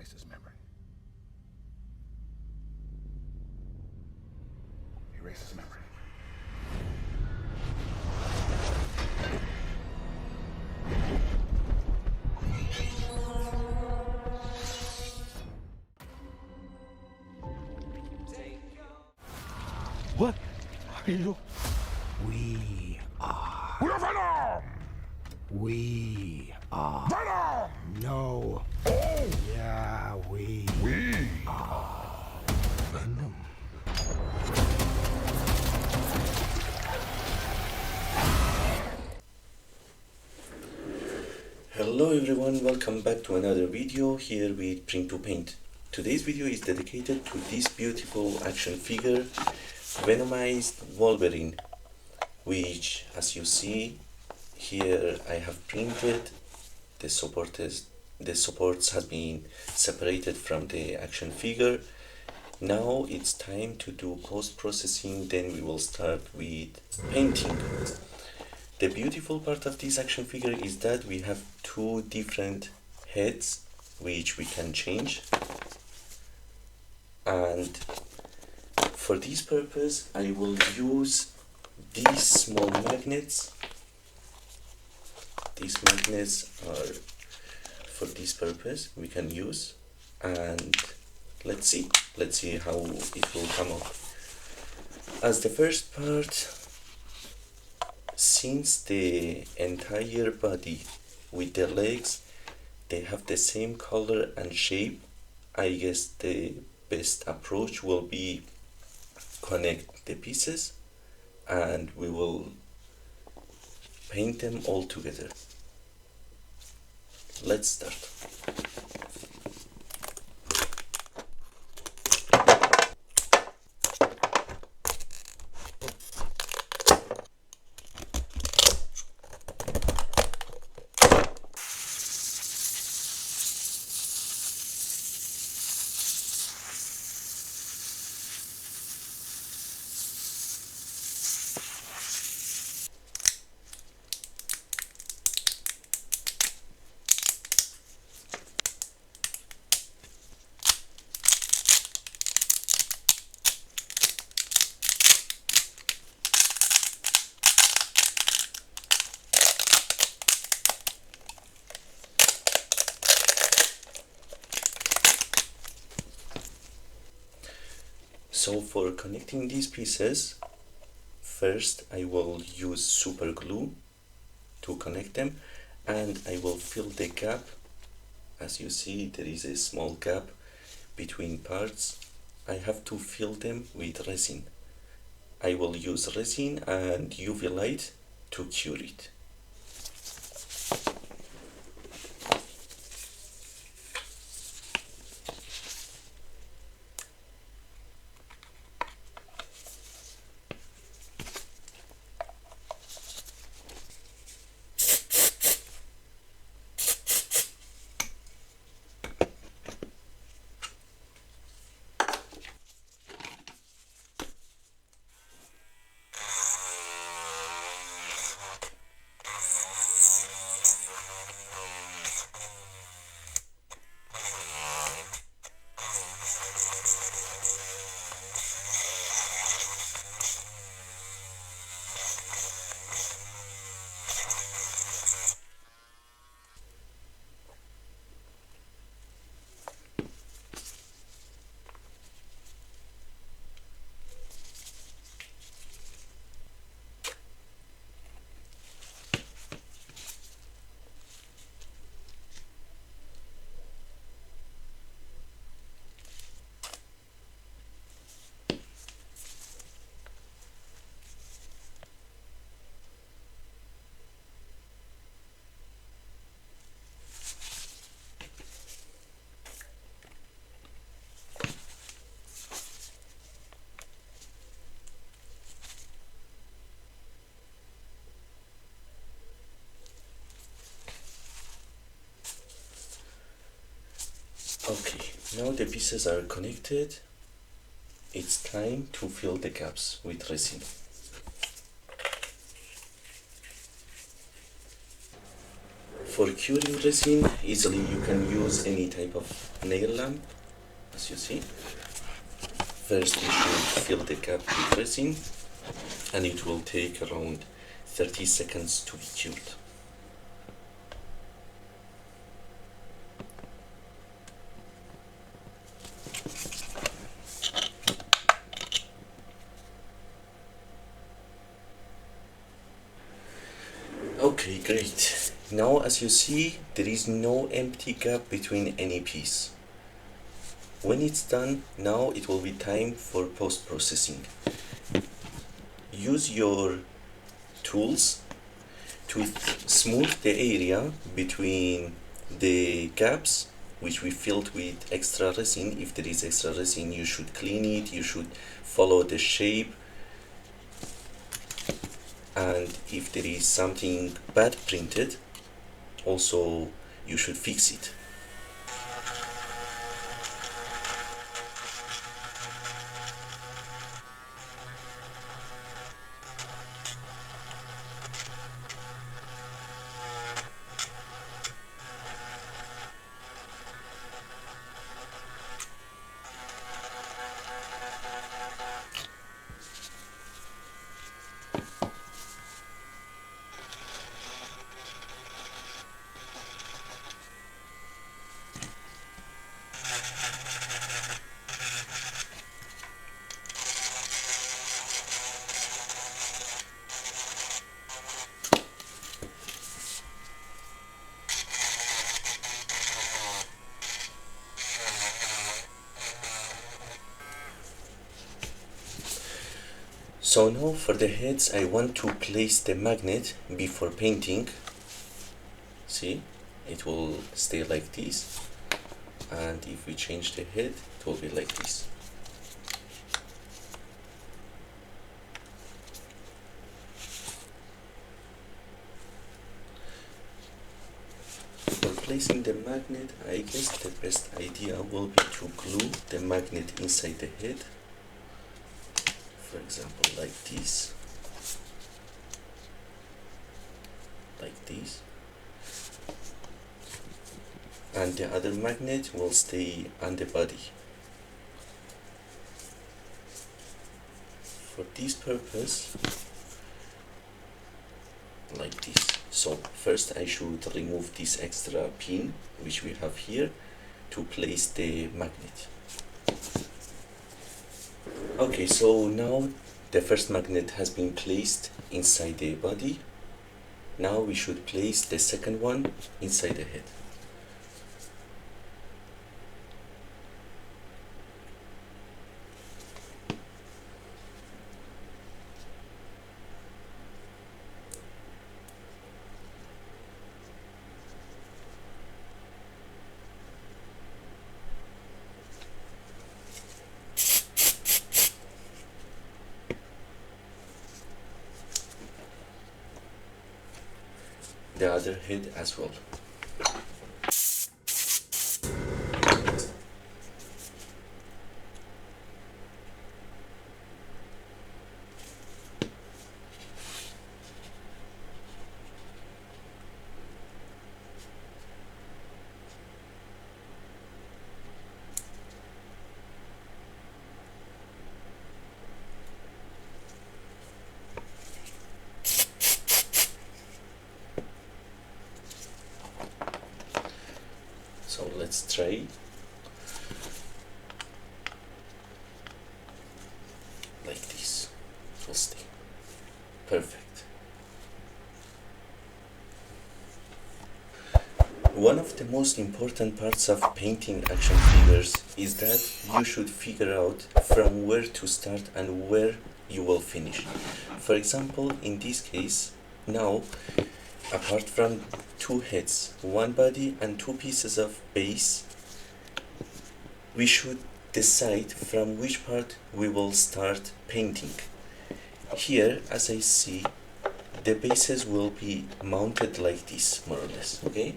erase his memory. Erase his memory. What are you? We are. We're Venom! We are. Venom! No. Oh! Yeah, we are Venom. Hello everyone, welcome back to another video here with Print to Paint. Today's video is dedicated to this beautiful action figure, Venomized Wolverine, which as you see here I have printed. The supports have been separated from the action figure. Now it's time to do post-processing, then we will start with painting. The beautiful part of this action figure is that we have two different heads which we can change, and for this purpose I will use these small magnets. These magnets are for this purpose we can use, and let's see how it will come up. As the first part, since the entire body with the legs they have the same color and shape, I guess the best approach will be connect the pieces and we will paint them all together. Let's start. So for connecting these pieces, first I will use super glue to connect them, and I will fill the gap. As you see, there is a small gap between parts. I have to fill them with resin. I will use resin and UV light to cure it. Okay, now the pieces are connected. It's time to fill the gaps with resin. For curing resin, easily you can use any type of nail lamp, as you see. First you should fill the gap with resin, and it will take around 30 seconds to be cured. Okay, great. Now as you see, there is no empty gap between any piece. When it's done, now it will be time for post-processing. Use your tools to smooth the area between the gaps which we filled with extra resin. If there is extra resin, you should clean it, you should follow the shape, and if there is something bad printed, also you should fix it. So now for the heads, I want to place the magnet before painting. See, it will stay like this, and if we change the head, it will be like this. For placing the magnet, I guess the best idea will be to glue the magnet inside the head. For example, like this, and the other magnet will stay on the body. For this purpose, like this. So first I should remove this extra pin which we have here to place the magnet. Okay, so now the first magnet has been placed inside the body. Now we should place the second one inside the head. The other head as well. So let's try. Like this. It will stay. Perfect. One of the most important parts of painting action figures is that you should figure out from where to start and where you will finish. For example, in this case, now, apart from two heads, one body and two pieces of base, we should decide from which part we will start painting. Here, as I see, the bases will be mounted like this, more or less, okay?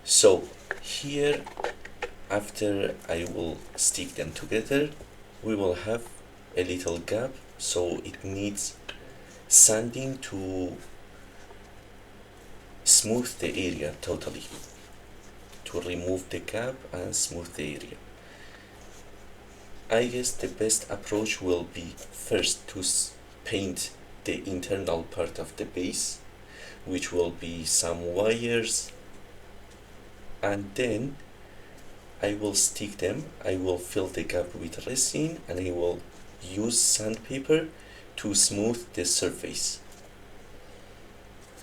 So here, after I will stick them together, we will have a little gap, so it needs sanding to smooth the area totally, to remove the gap and smooth the area. I guess the best approach will be first to paint the internal part of the base, which will be some wires, and then I will stick them. I will fill the gap with resin, and I will use sandpaper to smooth the surface.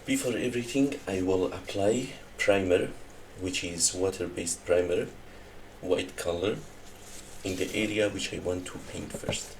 Before everything, I will apply primer, which is water-based primer, white color, in the area which I want to paint first.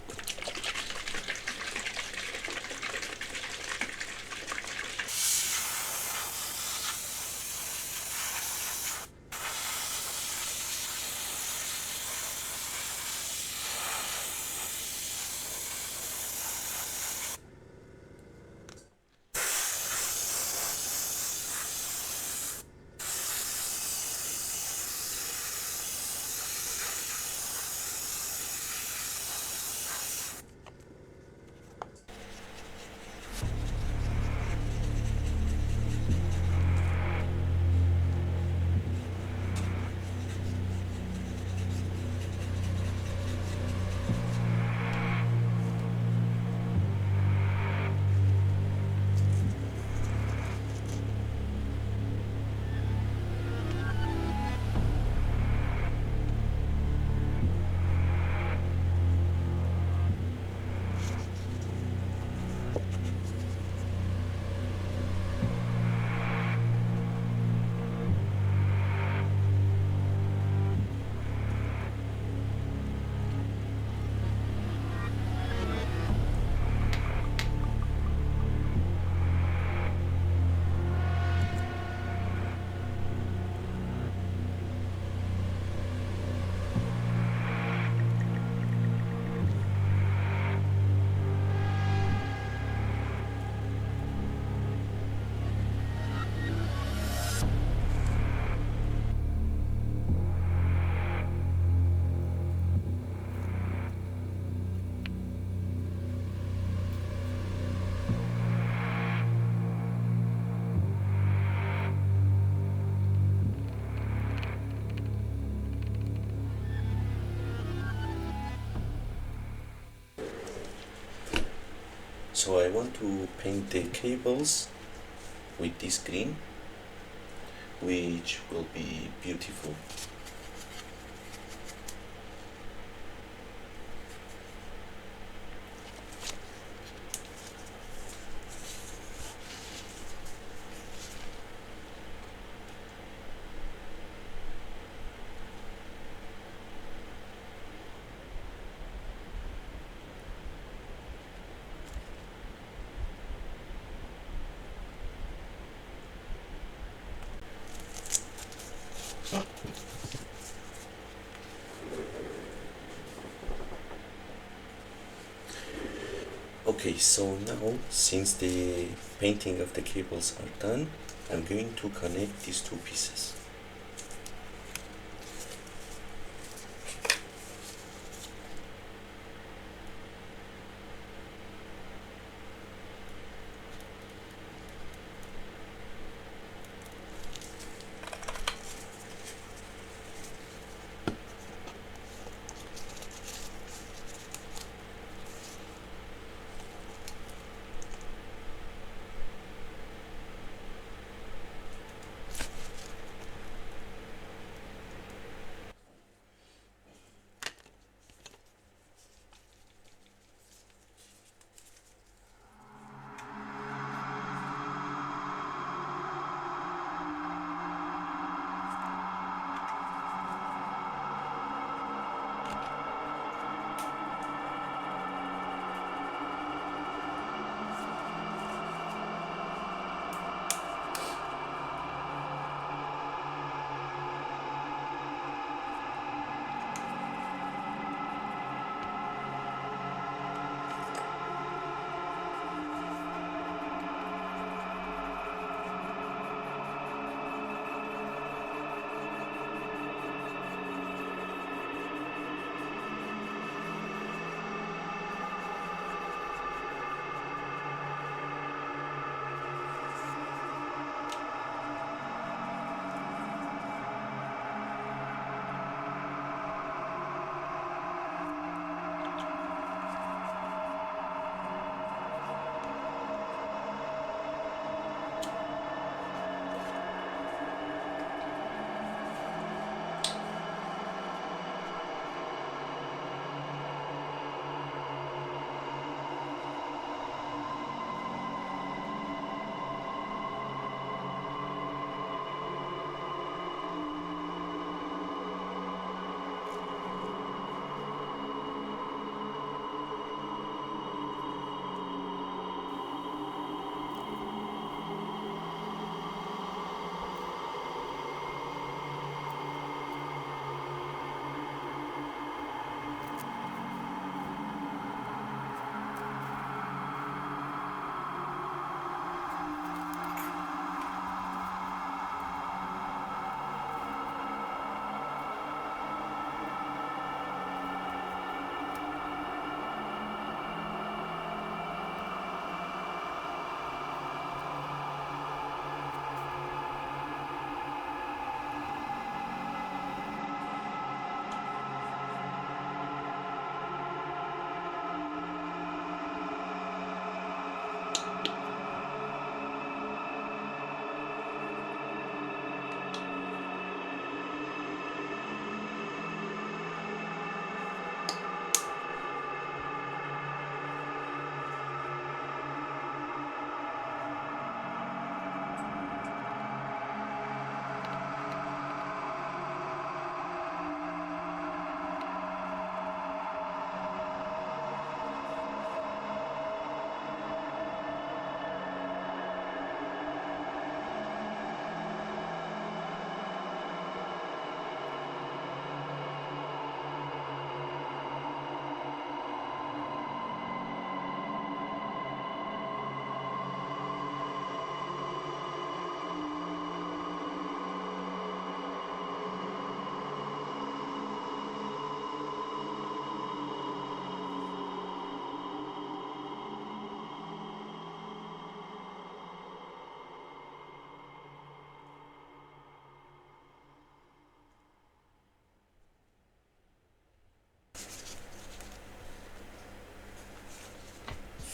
So I want to paint the cables with this green, which will be beautiful. Okay, so now, since the painting of the cables are done, I'm going to connect these two pieces.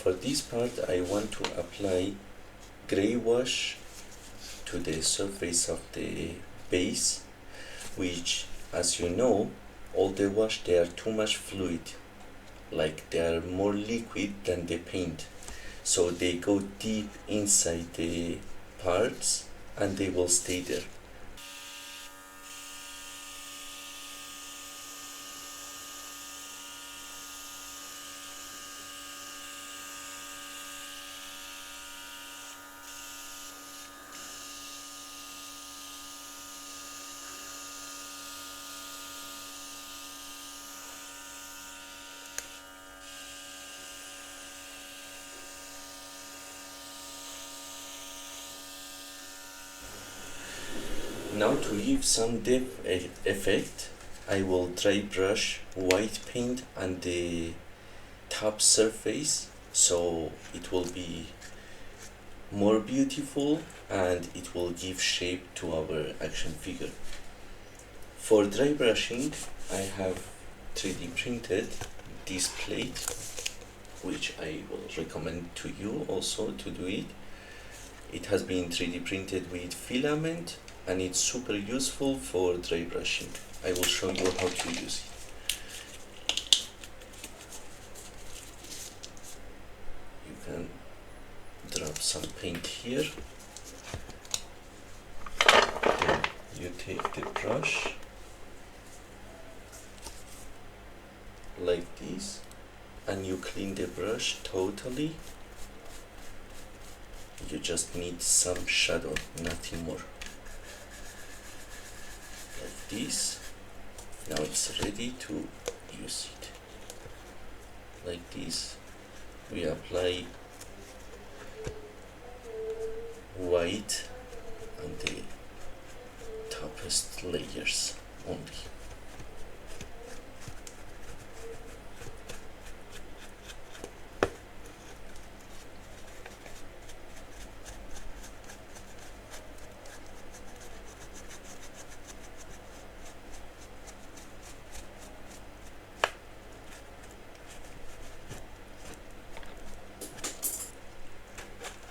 For this part I want to apply gray wash to the surface of the base, which, as you know, all the wash, they are too much fluid, like they are more liquid than the paint, so they go deep inside the parts and they will stay there. Now to give some depth effect, I will dry brush white paint on the top surface, so it will be more beautiful and it will give shape to our action figure. For dry brushing, I have 3D printed this plate, which I will recommend to you also to do it. It has been 3D printed with filament and it's super useful for dry brushing. I will show you how to use it. You can drop some paint here. Then you take the brush like this and you clean the brush totally. You just need some shadow, nothing more. Like this. Now it's ready to use it. Like this, we apply white on the topest layers only.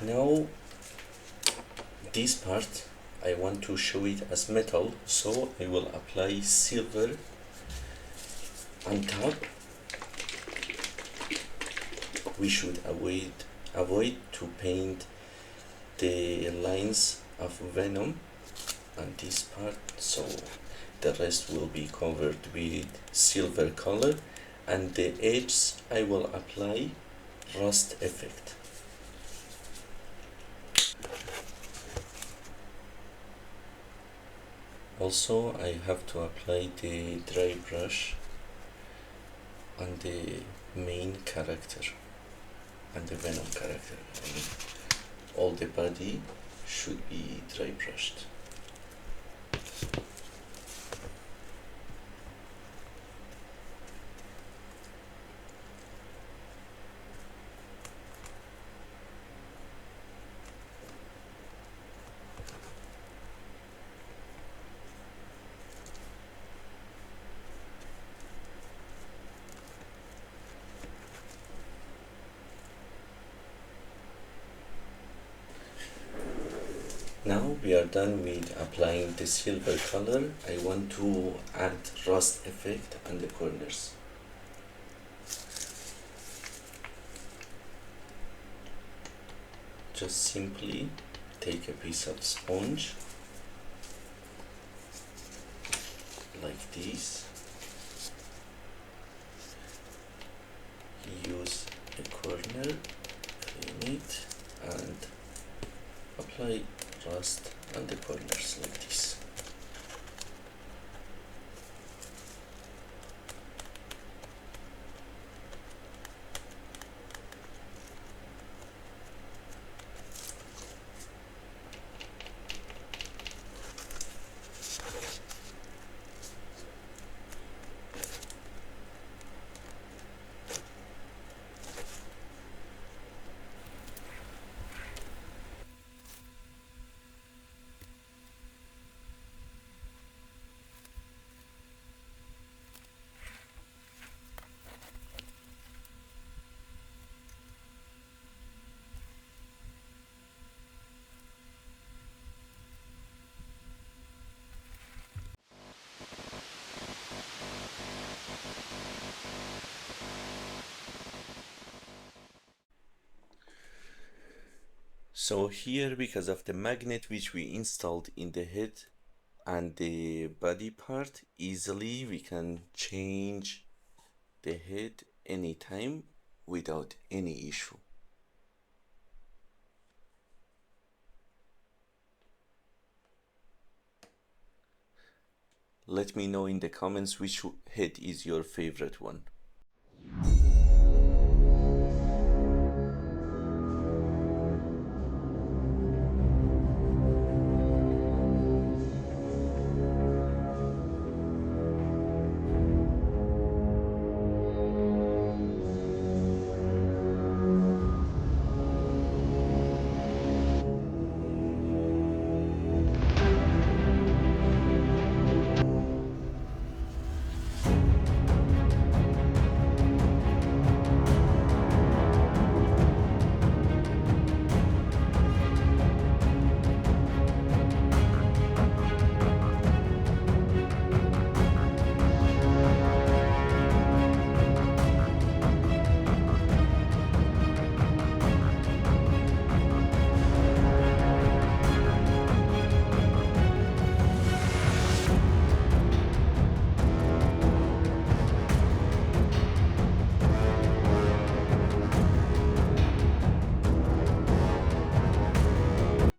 Now this part I want to show it as metal, so I will apply silver on top. We should avoid to paint the lines of Venom on this part, so the rest will be covered with silver color, and the edges I will apply rust effect. Also, I have to apply the dry brush on the main character, and the Venom character. And all the body should be dry brushed. Now we are done with applying the silver color. I want to add rust effect on the corners. Just simply take a piece of sponge like this. Use a corner, clean it, and apply rust on the corners like this. So here, because of the magnet which we installed in the head and the body part, easily we can change the head anytime without any issue. Let me know in the comments which head is your favorite one.